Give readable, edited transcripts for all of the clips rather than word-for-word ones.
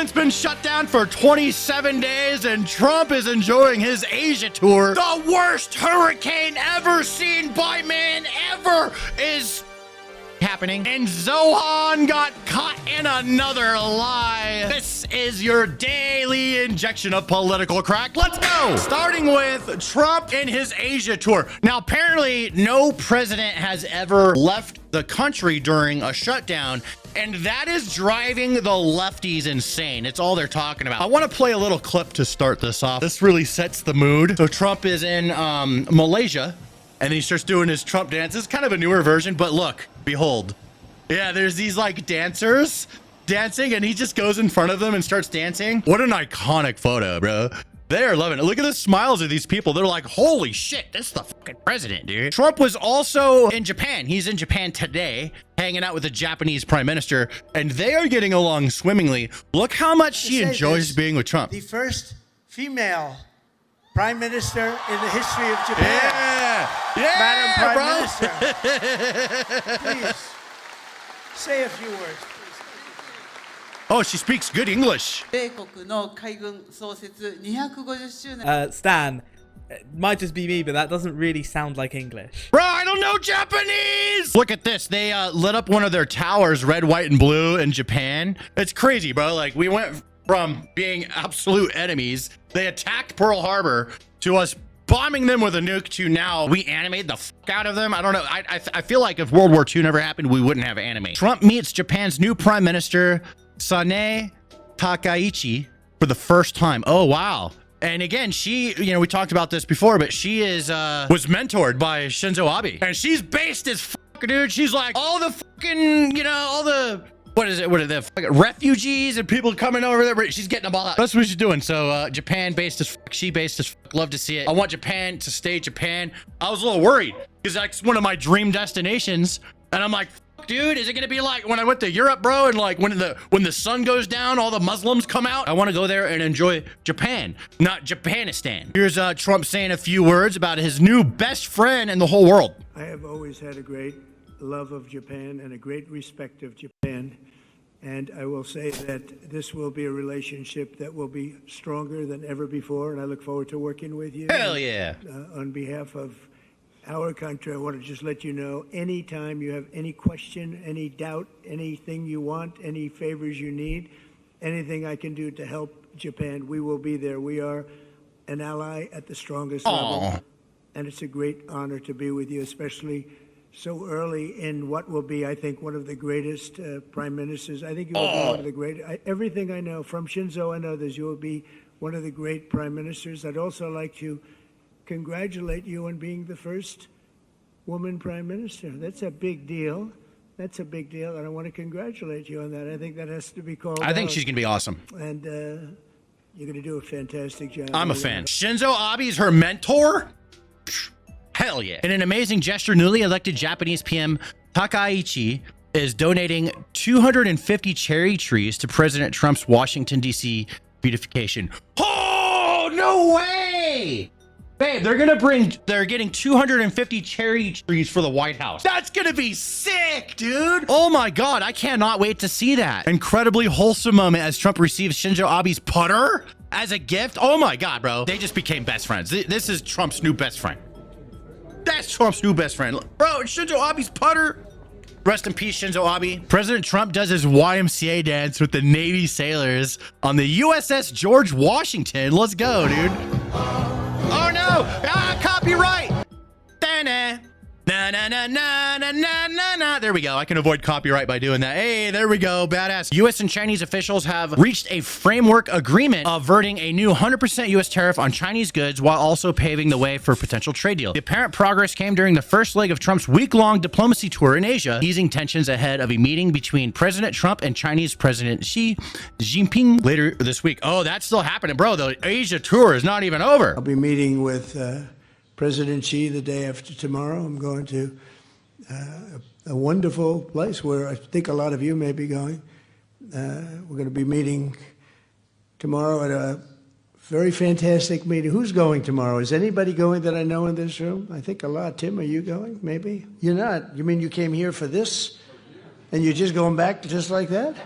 government's been shut down for 27 days and Trump is enjoying his Asia tour. The worst hurricane ever seen by man ever is happening. And Zohan got caught in another lie. This is your daily injection of political crack. Let's go. Starting with Trump and his Asia tour. Now, apparently no president has ever left the country during a shutdown, and that is driving the lefties insane. It's all they're talking about. I want to play a little clip to start this off. This really sets the mood. So Trump is in Malaysia, and then he starts doing his Trump dance. It's kind of a newer version, but look, behold. Yeah, there's these like dancers dancing, and he just goes in front of them and starts dancing. What an iconic photo, bro. They are loving it. Look at the smiles of these people. They're like, holy shit, this is the fucking president, dude. Trump was also in Japan. He's in Japan today, hanging out with the Japanese prime minister, and they are getting along swimmingly. Look how much she enjoys being with Trump. The first female prime minister in the history of Japan. Yeah, Madam Prime Minister. Please, say a few words. Oh, she speaks good English. Stan, it might just be me, but that doesn't really sound like English. Bro, I don't know Japanese. Look at this. They lit up one of their towers, red, white, and blue in Japan. It's crazy, bro. Like, we went from being absolute enemies. They attacked Pearl Harbor to us bombing them with a nuke to now we animate the fuck out of them. I don't know. I feel like if World War II never happened, we wouldn't have anime. Trump meets Japan's new prime minister, Sane Takaichi, for the first time. Oh, wow. And again, she, you know, we talked about this before, but she is, was mentored by Shinzo Abe. And she's based as fuck, dude. She's like, all the fucking, you know, all the, what is it? What are the fucking refugees and people coming over there? She's getting them all out. That's what she's doing. So, Japan based as fuck, she based as fuck. Love to see it. I want Japan to stay Japan. I was a little worried because that's one of my dream destinations. And I'm like, dude, is it gonna be like when I went to Europe, bro, and like when the sun goes down, all the Muslims come out? I want to go there and enjoy Japan, not Japanistan. Here's Trump saying a few words about his new best friend in the whole world. I have always had a great love of Japan and a great respect of Japan, and I will say that this will be a relationship that will be stronger than ever before, and I look forward to working with you. Hell yeah. On behalf of our country, I want to just let you know, anytime you have any question, any doubt, anything you want, any favors you need, anything I can do to help Japan, we will be there. We are an ally at the strongest level, and it's a great honor to be with you, especially so early in what will be, I think, one of the greatest prime ministers. I think you will be one of the great, everything I know, from Shinzo and others, you will be one of the great prime ministers. I'd also like to congratulate you on being the first woman prime minister. That's a big deal. That's a big deal, and I want to congratulate you on that. I think that has to be called I think out. she's gonna be awesome. And you're going to do a fantastic job. I'm a fan. Shinzo Abe's her mentor? Hell yeah. In an amazing gesture, newly elected Japanese PM Takaichi is donating 250 cherry trees to President Trump's Washington, D.C. beautification. Oh, no way! Babe, they're getting 250 cherry trees for the White House. That's gonna be sick, dude. Oh my God, I cannot wait to see that. Incredibly wholesome moment as Trump receives Shinzo Abe's putter as a gift. Oh my God, bro. They just became best friends. This is Trump's new best friend. That's Trump's new best friend. Bro, Shinzo Abe's putter. Rest in peace, Shinzo Abe. President Trump does his YMCA dance with the Navy sailors on the USS George Washington. Let's go, dude. Oh no! Ah, copyright! Da-na. Na na na na na na na na. There we go. I can avoid copyright by doing that. Hey, there we go. Badass. U.S. and Chinese officials have reached a framework agreement averting a new 100% U.S. tariff on Chinese goods while also paving the way for a potential trade deal. The apparent progress came during the first leg of Trump's week-long diplomacy tour in Asia, easing tensions ahead of a meeting between President Trump and Chinese President Xi Jinping later this week. Oh, that's still happening, bro. The Asia tour is not even over. I'll be meeting with President Xi the day after tomorrow. I'm going to a wonderful place where I think a lot of you may be going. We're going to be meeting tomorrow at a very fantastic meeting. Who's going tomorrow? Is anybody going that I know in this room? I think a lot. Tim, are you going? Maybe? You're not. You mean you came here for this? And you're just going back just like that?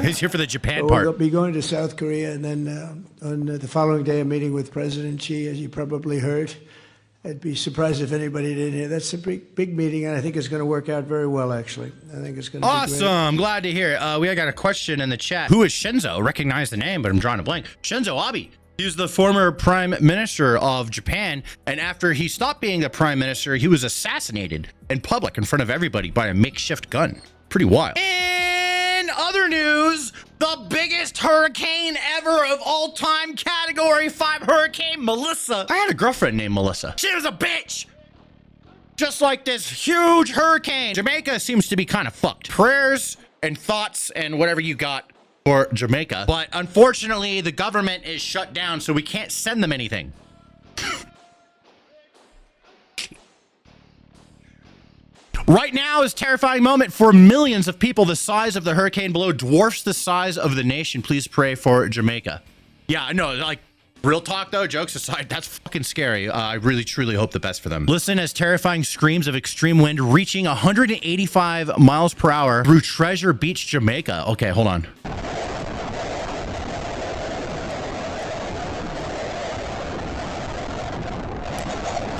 He's here for the Japan We'll part. be going to South Korea, and then on the following day, a meeting with President Xi, as you probably heard. I'd be surprised if anybody didn't hear. That's a big meeting, and I think it's going to work out very well, actually. I think it's going to be great. Awesome. Glad to hear it. We got a question in the chat. Who is Shinzo? Recognize the name, but I'm drawing a blank. Shinzo Abe. He was the former prime minister of Japan, and after he stopped being the prime minister, he was assassinated in public in front of everybody by a makeshift gun. Pretty wild. In other news, the biggest hurricane ever of all time, category 5 hurricane Melissa. I had a girlfriend named Melissa. She was a bitch. Just like this huge hurricane. Jamaica seems to be kind of fucked. Prayers and thoughts and whatever you got for Jamaica. But unfortunately, the government is shut down, so we can't send them anything. Right now is a terrifying moment for millions of people. The size of the hurricane below dwarfs the size of the nation. Please pray for Jamaica. Yeah, no, like, real talk though, jokes aside, that's fucking scary. I really, truly hope the best for them. Listen as terrifying screams of extreme wind reaching 185 miles per hour through Treasure Beach, Jamaica. Okay, hold on.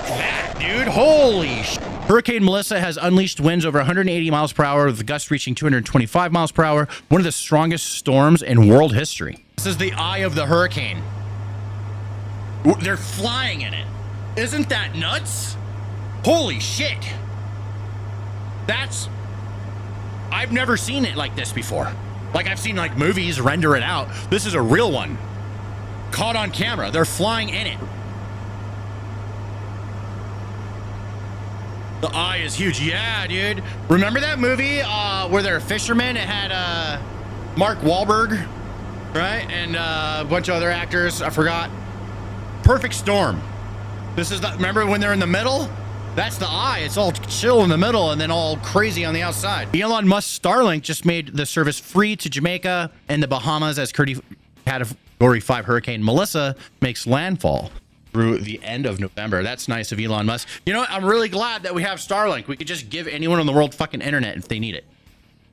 That, dude, holy shit. Hurricane Melissa has unleashed winds over 180 miles per hour, with gusts reaching 225 miles per hour, one of the strongest storms in world history. This is the eye of the hurricane. They're flying in it. Isn't that nuts? Holy shit. I've never seen it like this before. Like, I've seen like movies render it out. This is a real one. Caught on camera. They're flying in it. The eye is huge. Yeah, dude. Remember that movie where they're fishermen? It had Mark Wahlberg, right? And a bunch of other actors. I forgot. Perfect Storm. This is the, remember when they're in the middle? That's the eye. It's all chill in the middle and then all crazy on the outside. Elon Musk's Starlink just made the service free to Jamaica and the Bahamas as Category 5 Hurricane Melissa makes landfall through the end of November. That's nice of Elon Musk. You know what? I'm really glad that we have Starlink. We could just give anyone in the world fucking internet if they need it.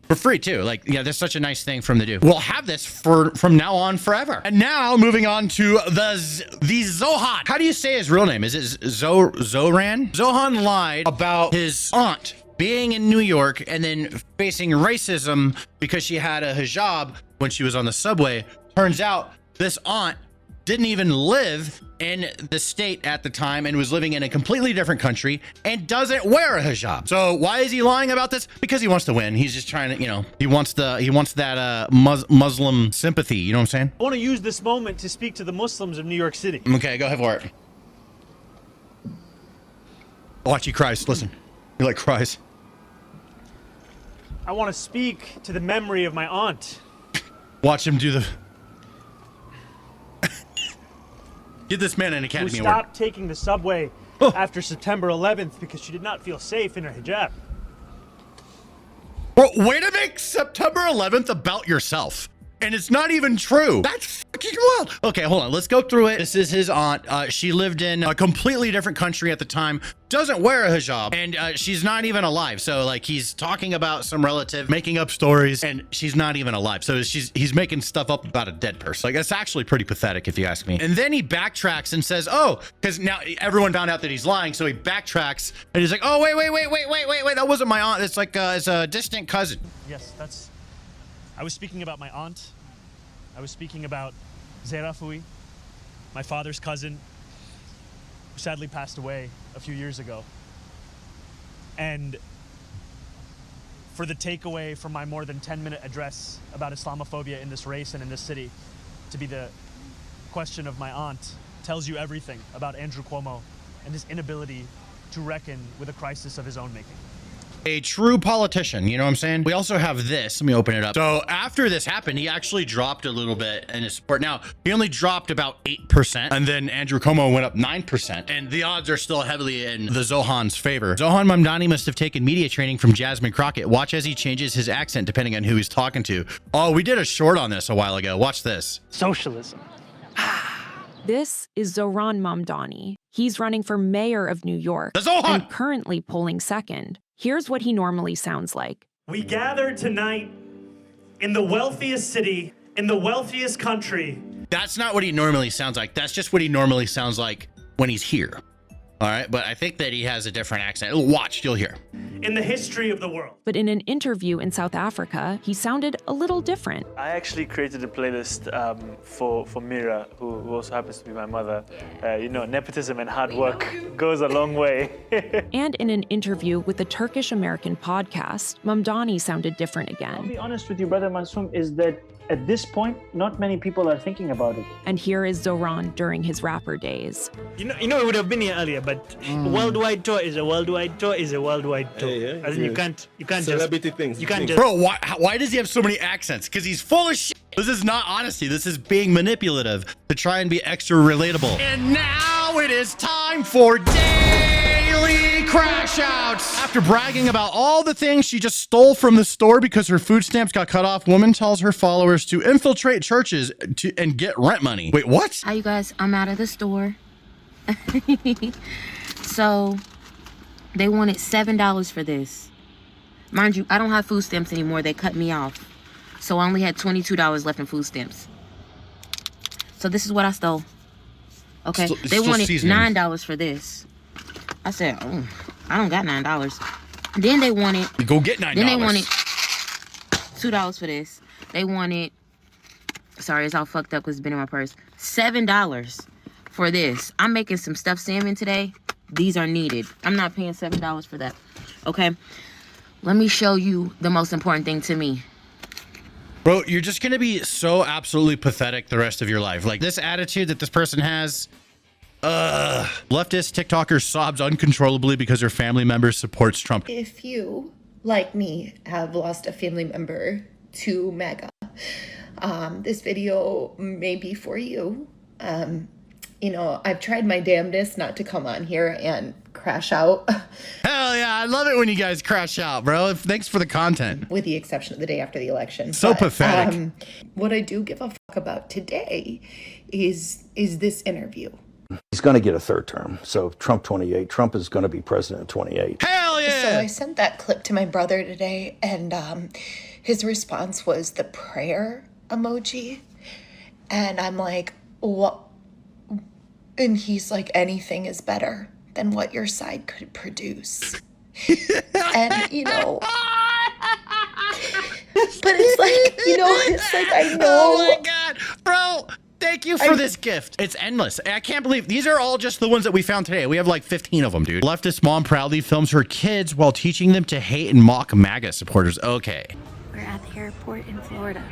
For free too. Like, yeah, that's such a nice thing for them to do. We'll have this from now on forever. And now moving on to the Zohan. How do you say his real name? Is it Zohran? Zohan lied about his aunt being in New York and then facing racism because she had a hijab when she was on the subway. Turns out this aunt didn't even live in the state at the time and was living in a completely different country and doesn't wear a hijab. So why is he lying about this? Because he wants to win. He's just trying to, you know, he wants that Muslim sympathy. You know what I'm saying? I want to use this moment to speak to the Muslims of New York City. Okay, go ahead for it. Watch, he cries. Listen, he like cries. I want to speak to the memory of my aunt. Watch him do the. Give this man an Academy Who Award. stopped taking the subway after September 11th because she did not feel safe in her hijab. Bro, way to make September 11th about yourself. And it's not even true. That's fucking wild. Okay, hold on. Let's go through it. This is his aunt. She lived in a completely different country at the time. Doesn't wear a hijab. And she's not even alive. So, like, he's talking about some relative, making up stories, and she's not even alive. So he's making stuff up about a dead person. Like, that's actually pretty pathetic, if you ask me. And then he backtracks and says, oh, because now everyone found out that he's lying. So he backtracks, and he's like, oh, wait. That wasn't my aunt. It's like, it's a distant cousin. Yes, I was speaking about my aunt. I was speaking about Zerafui, my father's cousin, who sadly passed away a few years ago. And for the takeaway from my more than 10-minute address about Islamophobia in this race and in this city to be the question of my aunt tells you everything about Andrew Cuomo and his inability to reckon with a crisis of his own making. A true politician, you know what I'm saying? We also have this. Let me open it up. So after this happened, he actually dropped a little bit in his support. Now, he only dropped about 8%, and then Andrew Cuomo went up 9%, and the odds are still heavily in the Zohan's favor. Zohran Mamdani must have taken media training from Jasmine Crockett. Watch as he changes his accent depending on who he's talking to. Oh, we did a short on this a while ago. Watch this. Socialism. This is Zohran Mamdani. He's running for mayor of New York The Zohan! and currently polling second. Here's what he normally sounds like. We gather tonight in the wealthiest city, in the wealthiest country. That's not what he normally sounds like. That's just what he normally sounds like when he's here. All right, but I think that he has a different accent. Watch, you'll hear. In the history of the world. But in an interview in South Africa, he sounded a little different. I actually created a playlist for Mira, who also happens to be my mother. You know, nepotism and hard work goes a long way. And in an interview with the Turkish-American podcast, Mamdani sounded different I'll again. be honest with you, Brother Mansoom, is that at this point, not many people are thinking about it. And here is Zohran during his rapper days. You know, it would have been here earlier, but worldwide tour is a worldwide tour is a worldwide tour. As in, you can't celebrity just, things. You can't just. Bro, why does he have so many accents? Because he's full of shit. This is not honesty. This is being manipulative to try and be extra relatable. And now it is time for daily crash outs. After bragging about all the things she just stole from the store because her food stamps got cut off, woman tells her followers to infiltrate churches and get rent money. Wait, what? Hi, you guys. I'm out of the store. So they wanted $7 for this. Mind you, I don't have food stamps anymore. They cut me off. So I only had $22 left in food stamps. So this is what I stole. Okay. They wanted $9 for this. I said, oh, I don't got $9. Then they wanted. Go get $9. Then they wanted $2 for this. They wanted. Sorry, it's all fucked up because it's been in my purse. $7 for this. I'm making some stuffed salmon today. These are needed. I'm not paying $7 for that. Okay. Let me show you the most important thing to me. Bro, you're just going to be so absolutely pathetic the rest of your life. Like this attitude that this person has. Leftist TikToker sobs uncontrollably because her family member supports Trump. If you, like me, have lost a family member to MAGA, this video may be for you. You know, I've tried my damnedest not to come on here and crash out. Hell yeah, I love it when you guys crash out, bro. Thanks for the content. With the exception of the day after the election. So pathetic. What I do give a fuck about today is this interview. He's going to get a third term. So Trump 28. Trump is going to be president in 28. Hell yeah! So I sent that clip to my brother today, and his response was the prayer emoji. And I'm like, what? And he's like, anything is better than what your side could produce. And, you know, but it's like, you know, it's like, I know. Oh my God, bro. Thank you for this gift. It's endless. I can't believe these are all just the ones that we found today. We have like 15 of them, dude. Leftist mom proudly films her kids while teaching them to hate and mock MAGA supporters. Okay. We're at the airport in Florida.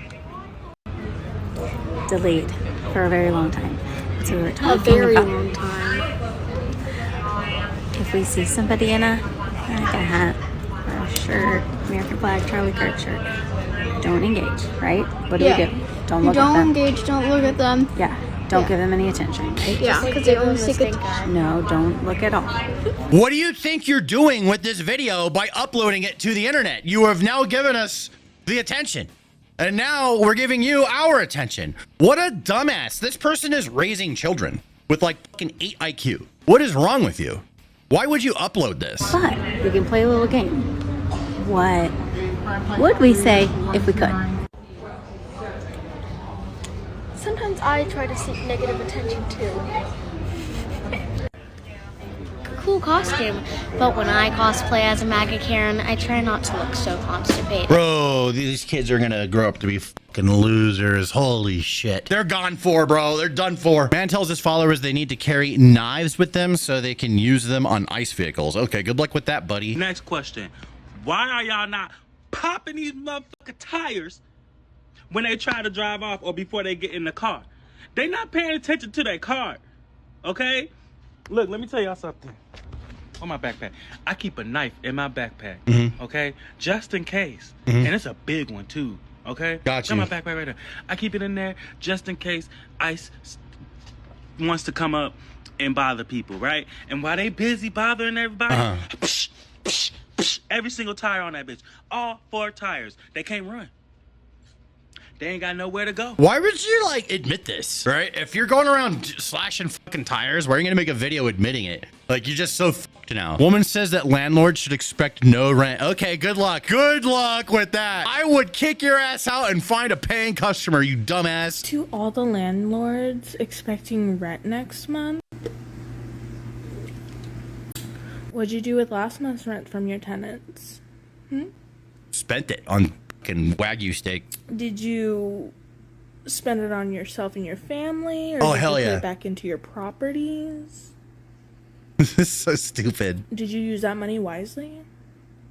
Delayed for a very long time. So we were talking long time. If we see somebody in like a hat or a shirt, American flag, Charlie Kirk shirt, don't engage, right? What do we do? Don't look at them. Don't engage, don't look at them. Yeah, don't give them any attention, right? Yeah, because they only seek attention. No, don't look at all. What do you think you're doing with this video by uploading it to the internet? You have now given us the attention. And now we're giving you our attention. What a dumbass. This person is raising children with like fucking 8 IQ. What is wrong with you? Why would you upload this? But we can play a little game. What would we say if we could? Sometimes I try to seek negative attention too. Cool costume, but when I cosplay as a MAGA Karen, I try not to look so constipated. Bro, these kids are gonna grow up to be fucking losers. Holy shit. They're gone for, bro. They're done for. Man tells his followers they need to carry knives with them so they can use them on ice vehicles. Okay, good luck with that, buddy. Next question. Why are y'all not popping these motherfucking tires when they try to drive off or before they get in the car? They not paying attention to their car, okay? Look, let me tell y'all something. On my backpack, I keep a knife in my backpack, okay? Just in case. And it's a big one, too, okay? Got you. Got my backpack right there. I keep it in there just in case ICE wants to come up and bother people, right? And while they busy bothering everybody, psh, psh, psh, every single tire on that bitch. All 4 tires. They can't run. They ain't got nowhere to go. Why would you like admit this, right? If you're going around slashing fucking tires, why are you gonna make a video admitting it? Like, you're just so fucked now. Woman says that landlords should expect no rent. Okay, good luck. Good luck with that. I would kick your ass out and find a paying customer, you dumbass. To all the landlords expecting rent next month, what'd you do with last month's rent from your tenants? Spent it on fucking Wagyu steak. Did you spend it on yourself and your family? Or Oh, did hell you put yeah. it back into your properties? This is so stupid. Did you use that money wisely?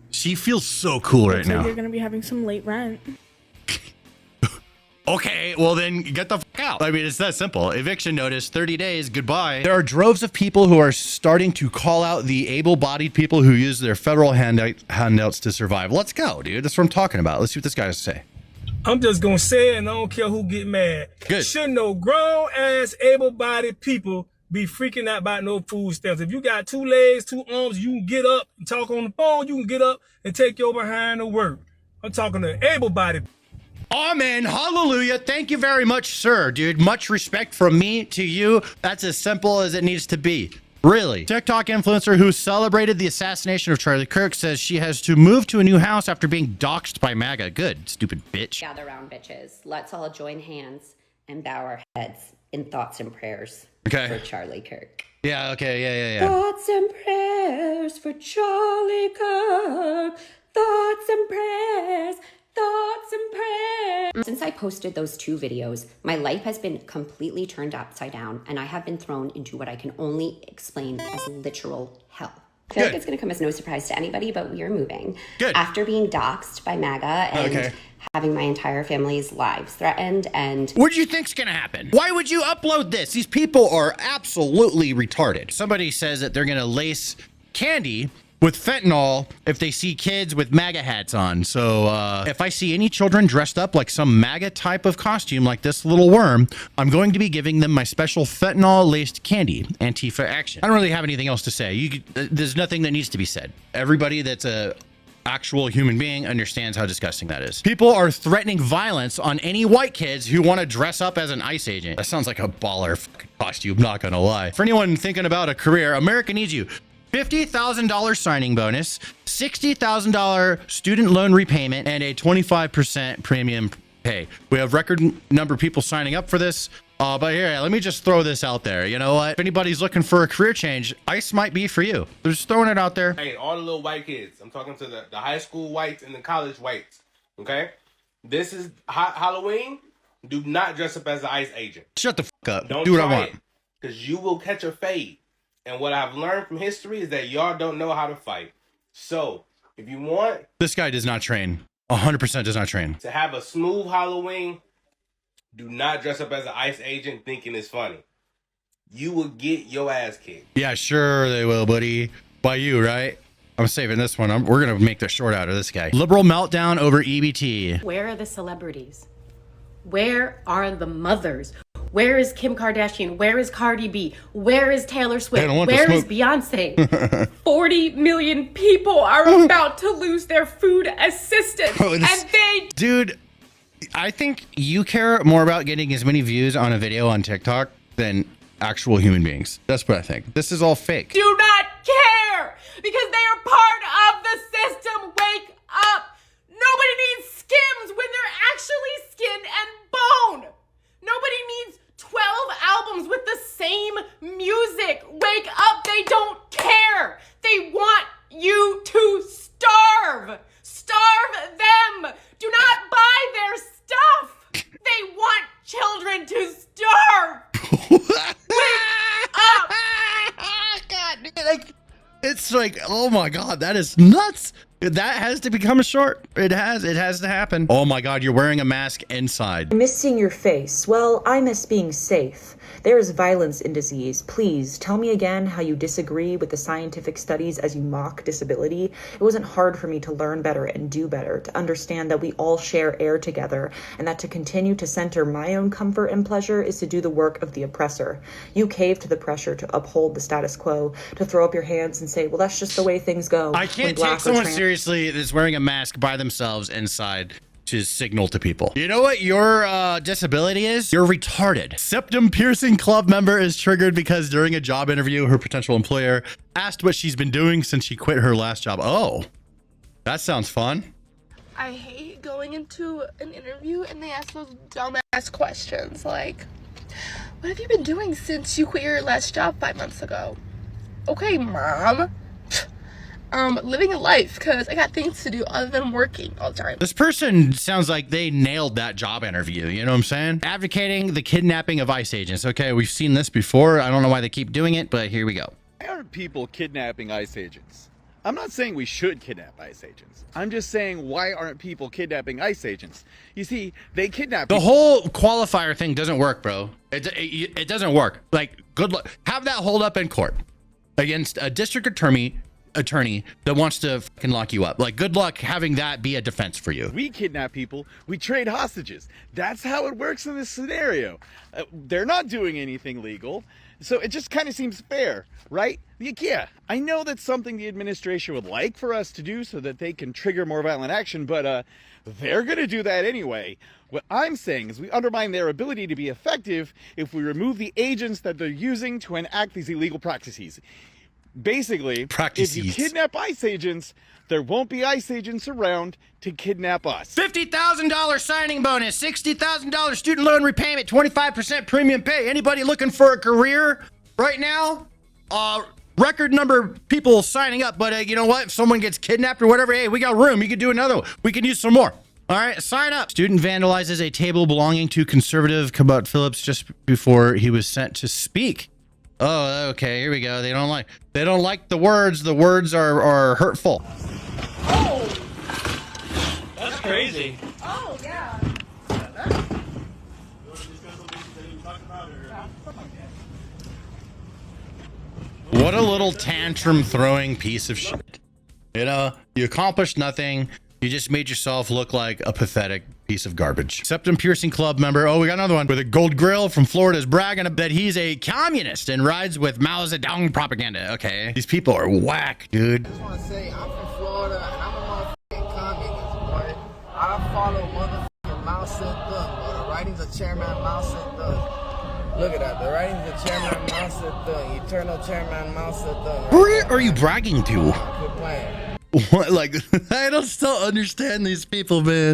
She feels so cool right Looks like now. you're gonna be having some late rent. Okay, well then get the fuck out. I mean, it's that simple. Eviction notice, 30 days, goodbye. There are droves of people who are starting to call out the able-bodied people who use their federal handouts to survive. Let's go, dude. That's what I'm talking about. Let's see what this guy has to say. I'm just gonna say it and I don't care who get mad. Good. Should no grown-ass, able-bodied people be freaking out about no food stamps. If you got 2 legs, 2 arms, you can get up and talk on the phone. You can get up and take your behind to work. I'm talking to able-bodied. Amen. Hallelujah. Thank you very much, sir, dude. Much respect from me to you. That's as simple as it needs to be. Really. TikTok influencer who celebrated the assassination of Charlie Kirk says she has to move to a new house after being doxxed by MAGA. Good, stupid bitch. Gather round, bitches. Let's all join hands and bow our heads in thoughts and prayers for Charlie Kirk. Yeah, okay, yeah. Thoughts and prayers for Charlie Kirk. Thoughts and prayers. Thoughts and prayers. Since I posted those 2 videos, my life has been completely turned upside down, and I have been thrown into what I can only explain as literal hell. I feel like it's going to come as no surprise to anybody, but we are moving. Good. After being doxxed by MAGA and having my entire family's lives threatened, and what do you think's gonna happen? Why would you upload this? These people are absolutely retarded. Somebody says that they're gonna lace candy with fentanyl if they see kids with MAGA hats on. So if I see any children dressed up like some MAGA type of costume like this little worm, I'm going to be giving them my special fentanyl-laced candy, Antifa action. I don't really have anything else to say. There's nothing that needs to be said. Everybody that's a actual human being understands how disgusting that is. People are threatening violence on any white kids who want to dress up as an ICE agent. That sounds like a baller fucking costume, not gonna lie. For anyone thinking about a career, America needs you. $50,000 signing bonus, $60,000 student loan repayment, and a 25% premium pay. We have record number of people signing up for this. But here, let me just throw this out there. You know what? If anybody's looking for a career change, ICE might be for you. They're just throwing it out there. Hey, all the little white kids. I'm talking to the high school whites and the college whites. Okay? This is Halloween. Do not dress up as an ICE agent. Shut the fuck up. Don't do what I try want. Because you will catch a fade. And what I've learned from history is that y'all don't know how to fight. So, if you want... This guy does not train. 100% does not train. To have a smooth Halloween, do not dress up as an ICE agent thinking it's funny. You will get your ass kicked. Yeah, sure they will, buddy. By you, right? I'm saving this one. We're going to make the short out of this guy. Liberal meltdown over EBT. Where are the celebrities? Where are the mothers? Where is Kim Kardashian? Where is Cardi B? Where is Taylor Swift? Where is Beyonce? 40 million people are about to lose their food assistance. Dude, I think you care more about getting as many views on a video on TikTok than actual human beings. That's what I think. This is all fake. Do not care because they are part of the system. Wake up. Nobody needs Skims when they're actually skin and bone. Nobody needs 12 albums with the same music. Wake up. They don't care. They want you to starve. Starve them. Do not buy their stuff. They want children to starve. Wake up. God, like, it's like, oh my God, that is nuts. That has to become a short. It has to happen. Oh my God, you're wearing a mask inside. I miss seeing your face. Well, I miss being safe. There is violence in disease. Please tell me again how you disagree with the scientific studies as you mock disability. It wasn't hard for me to learn better and do better, to understand that we all share air together, and that to continue to center my own comfort and pleasure is to do the work of the oppressor. You cave to the pressure to uphold the status quo, to throw up your hands and say, well, that's just the way things go. I can't take someone seriously that's wearing a mask by themselves inside to signal to people. You know what your disability is? You're retarded. Septum piercing club member is triggered because during a job interview, her potential employer asked what she's been doing since she quit her last job. Oh, that sounds fun. I hate going into an interview and they ask those dumbass questions like, what have you been doing since you quit your last job 5 months ago? Okay, mom. Living a life because I got things to do other than working all the time. This person sounds like they nailed that job interview. You know what I'm saying? Advocating the kidnapping of ICE agents. Okay, we've seen this before. I don't know why they keep doing it, but here we go. Why aren't people kidnapping ICE agents? I'm not saying we should kidnap ICE agents. I'm just saying, why aren't people kidnapping ICE agents? You see, they kidnap the whole qualifier thing doesn't work, bro. It doesn't work. Like, good luck. Have that hold up in court against a district attorney that wants to fucking lock you up. Like, good luck having that be a defense for you. We kidnap people, we trade hostages. That's how it works in this scenario. They're not doing anything legal, so it just kind of seems fair, right? Yeah, I know that's something the administration would like for us to do so that they can trigger more violent action, but they're gonna do that anyway. What I'm saying is we undermine their ability to be effective if we remove the agents that they're using to enact these illegal practices. Basically, if you kidnap ICE agents, there won't be ICE agents around to kidnap us. $50,000 signing bonus, $60,000 student loan repayment, 25% premium pay. Anybody looking for a career right now? Record number of people signing up, but you know what? If someone gets kidnapped or whatever, hey, we got room. You can do another one. We can use some more. All right, sign up. Student vandalizes a table belonging to conservative Cabot Phillips just before he was sent to speak. Oh, okay, here we go. They don't like the words. The words are hurtful. Oh! That's crazy. Oh, yeah. What a little tantrum throwing piece of shit. You know, you accomplished nothing. You just made yourself look like a pathetic piece of garbage. Septum piercing club member. Oh, we got another one with a gold grill from Florida is bragging that he's a communist and rides with Mao Zedong propaganda. Okay, these people are whack, dude. I just want to say I'm from Florida and I'm a motherfucking communist, boy. I follow motherfucking Mao Zedong, boy. The writings of Chairman Mao Zedong. Look at that. The writings of Chairman Mao Zedong. Eternal Chairman Mao Zedong. Who are you bragging to? Quit playing. What? Like, I don't still understand these people, man.